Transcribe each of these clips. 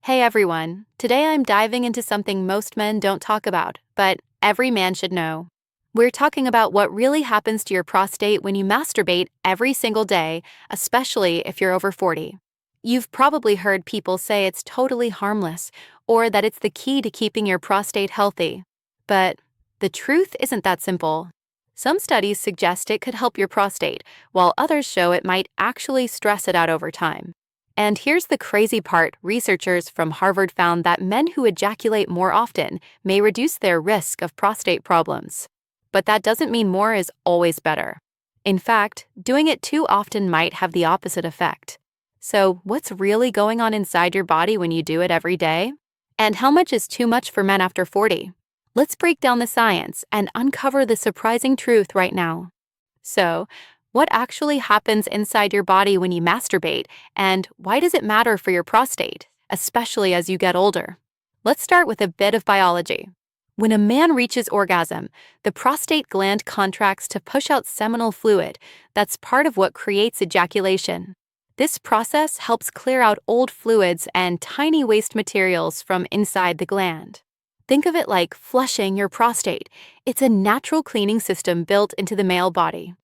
Hey everyone, today I'm diving into something most men don't talk about, but every man should know. We're talking about what really happens to your prostate when you masturbate every single day, especially if you're over 40. You've probably heard people say it's totally harmless, or that it's the key to keeping your prostate healthy. But the truth isn't that simple. Some studies suggest it could help your prostate, while others show it might actually stress it out over time. And here's the crazy part: researchers from Harvard found that men who ejaculate more often may reduce their risk of prostate problems. But that doesn't mean more is always better. In fact, doing it too often might have the opposite effect. So, what's really going on inside your body when you do it every day? And how much is too much for men after 40? Let's break down the science and uncover the surprising truth right now. So, what actually happens inside your body when you masturbate, and why does it matter for your prostate, especially as you get older? Let's start with a bit of biology. When a man reaches orgasm, the prostate gland contracts to push out seminal fluid that's part of what creates ejaculation. This process helps clear out old fluids and tiny waste materials from inside the gland. Think of it like flushing your prostate. It's a natural cleaning system built into the male body.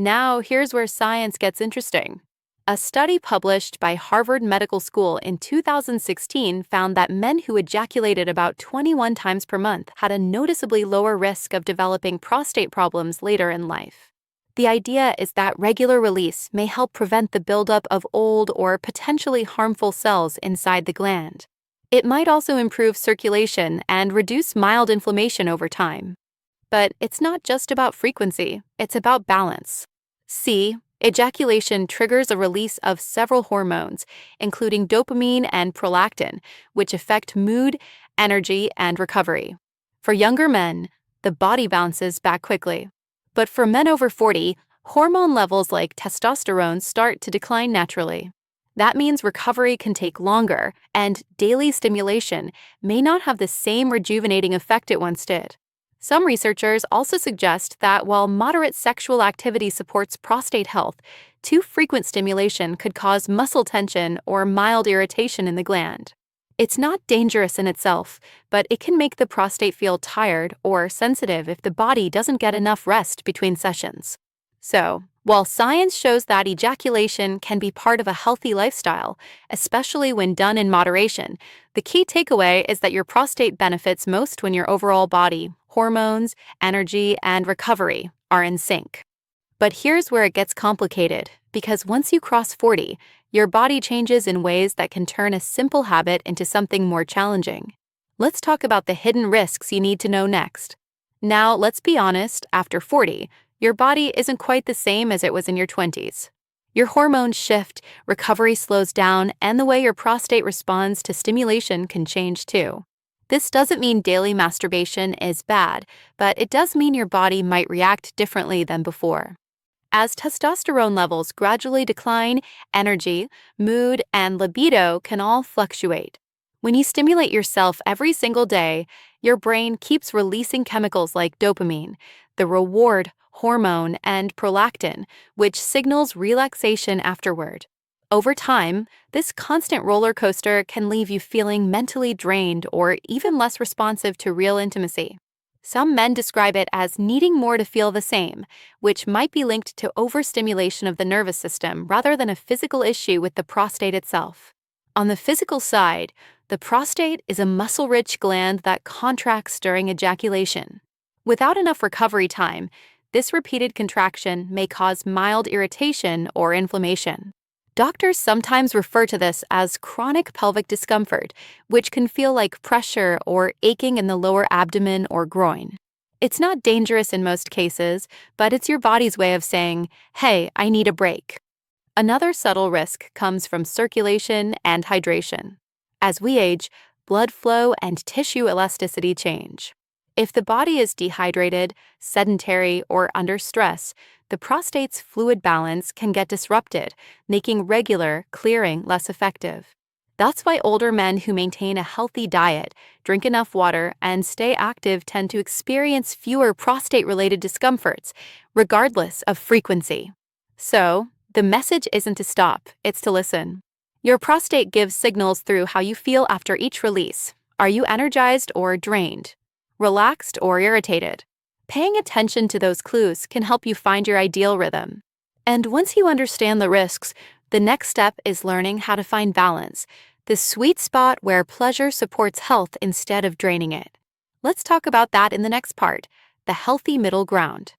Now, here's where science gets interesting. A study published by Harvard Medical School in 2016 found that men who ejaculated about 21 times per month had a noticeably lower risk of developing prostate problems later in life. The idea is that regular release may help prevent the buildup of old or potentially harmful cells inside the gland. It might also improve circulation and reduce mild inflammation over time. But it's not just about frequency, it's about balance. See, ejaculation triggers a release of several hormones, including dopamine and prolactin, which affect mood, energy, and recovery. For younger men, the body bounces back quickly. But for men over 40, hormone levels like testosterone start to decline naturally. That means recovery can take longer, and daily stimulation may not have the same rejuvenating effect it once did. Some researchers also suggest that while moderate sexual activity supports prostate health, too frequent stimulation could cause muscle tension or mild irritation in the gland. It's not dangerous in itself, but it can make the prostate feel tired or sensitive if the body doesn't get enough rest between sessions. So, while science shows that ejaculation can be part of a healthy lifestyle, especially when done in moderation, the key takeaway is that your prostate benefits most when your overall body, hormones, energy, and recovery are in sync. But here's where it gets complicated, because once you cross 40, your body changes in ways that can turn a simple habit into something more challenging. Let's talk about the hidden risks you need to know next. Now, let's be honest, after 40, your body isn't quite the same as it was in your 20s. Your hormones shift, recovery slows down, and the way your prostate responds to stimulation can change too. This doesn't mean daily masturbation is bad, but it does mean your body might react differently than before. As testosterone levels gradually decline, energy, mood, and libido can all fluctuate. When you stimulate yourself every single day, your brain keeps releasing chemicals like dopamine, the reward hormone, and prolactin, which signals relaxation afterward. Over time, this constant roller coaster can leave you feeling mentally drained or even less responsive to real intimacy. Some men describe it as needing more to feel the same, which might be linked to overstimulation of the nervous system rather than a physical issue with the prostate itself. On the physical side, the prostate is a muscle-rich gland that contracts during ejaculation. Without enough recovery time, this repeated contraction may cause mild irritation or inflammation. Doctors sometimes refer to this as chronic pelvic discomfort, which can feel like pressure or aching in the lower abdomen or groin. It's not dangerous in most cases, but it's your body's way of saying, "Hey, I need a break." Another subtle risk comes from circulation and hydration. As we age, blood flow and tissue elasticity change. If the body is dehydrated, sedentary, or under stress, the prostate's fluid balance can get disrupted, making regular clearing less effective. That's why older men who maintain a healthy diet, drink enough water, and stay active tend to experience fewer prostate-related discomforts, regardless of frequency. So, the message isn't to stop, it's to listen. Your prostate gives signals through how you feel after each release. Are you energized or drained? Relaxed or irritated? Paying attention to those clues can help you find your ideal rhythm. And once you understand the risks, the next step is learning how to find balance, the sweet spot where pleasure supports health instead of draining it. Let's talk about that in the next part, the healthy middle ground.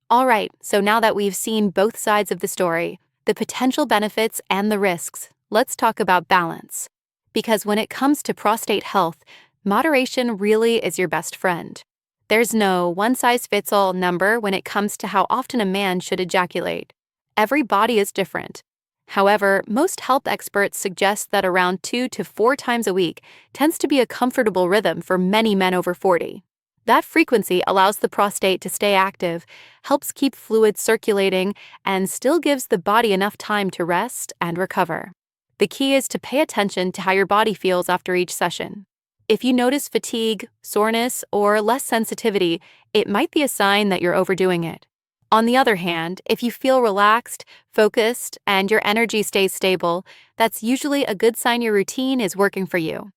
All right, so now that we've seen both sides of the story, the potential benefits and the risks, let's talk about balance. Because when it comes to prostate health, moderation really is your best friend. There's no one-size-fits-all number when it comes to how often a man should ejaculate. Every body is different. However, most health experts suggest that around 2 to 4 times a week tends to be a comfortable rhythm for many men over 40. That frequency allows the prostate to stay active, helps keep fluid circulating, and still gives the body enough time to rest and recover. The key is to pay attention to how your body feels after each session. If you notice fatigue, soreness, or less sensitivity, it might be a sign that you're overdoing it. On the other hand, if you feel relaxed, focused, and your energy stays stable, that's usually a good sign your routine is working for you.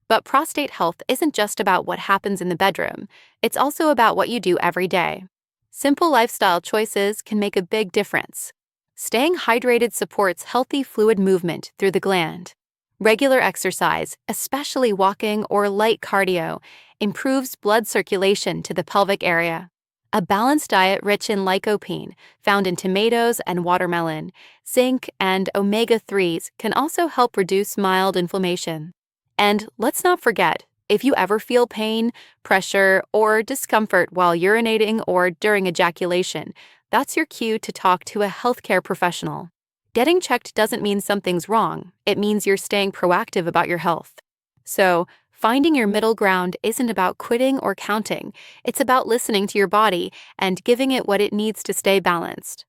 But prostate health isn't just about what happens in the bedroom, it's also about what you do every day. Simple lifestyle choices can make a big difference. Staying hydrated supports healthy fluid movement through the gland. Regular exercise, especially walking or light cardio, improves blood circulation to the pelvic area. A balanced diet rich in lycopene, found in tomatoes and watermelon, zinc, and omega-3s can also help reduce mild inflammation. And let's not forget, if you ever feel pain, pressure, or discomfort while urinating or during ejaculation, that's your cue to talk to a healthcare professional. Getting checked doesn't mean something's wrong, it means you're staying proactive about your health. So, finding your middle ground isn't about quitting or counting, it's about listening to your body and giving it what it needs to stay balanced.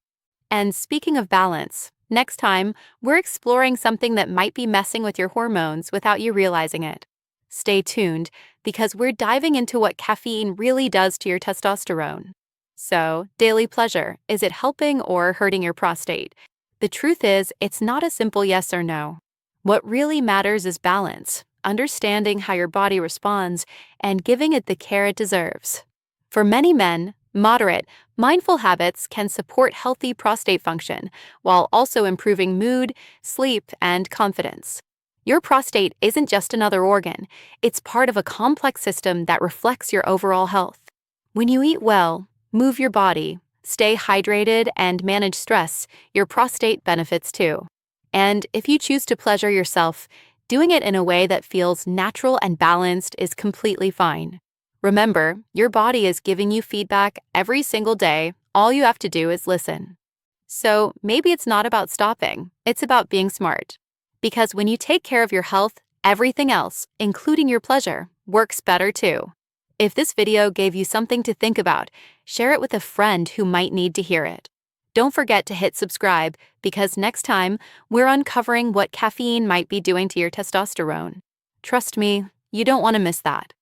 And speaking of balance, next time, we're exploring something that might be messing with your hormones without you realizing it. Stay tuned, because we're diving into what caffeine really does to your testosterone. So, daily pleasure, is it helping or hurting your prostate? The truth is, it's not a simple yes or no. What really matters is balance, understanding how your body responds, and giving it the care it deserves. For many men, moderate, mindful habits can support healthy prostate function while also improving mood, sleep, and confidence. Your prostate isn't just another organ, it's part of a complex system that reflects your overall health. When you eat well, move your body, stay hydrated, and manage stress, your prostate benefits too. And if you choose to pleasure yourself, doing it in a way that feels natural and balanced is completely fine. Remember, your body is giving you feedback every single day. All you have to do is listen. So maybe it's not about stopping, it's about being smart. Because when you take care of your health, everything else, including your pleasure, works better too. If this video gave you something to think about, share it with a friend who might need to hear it. Don't forget to hit subscribe, because next time, we're uncovering what caffeine might be doing to your testosterone. Trust me, you don't want to miss that.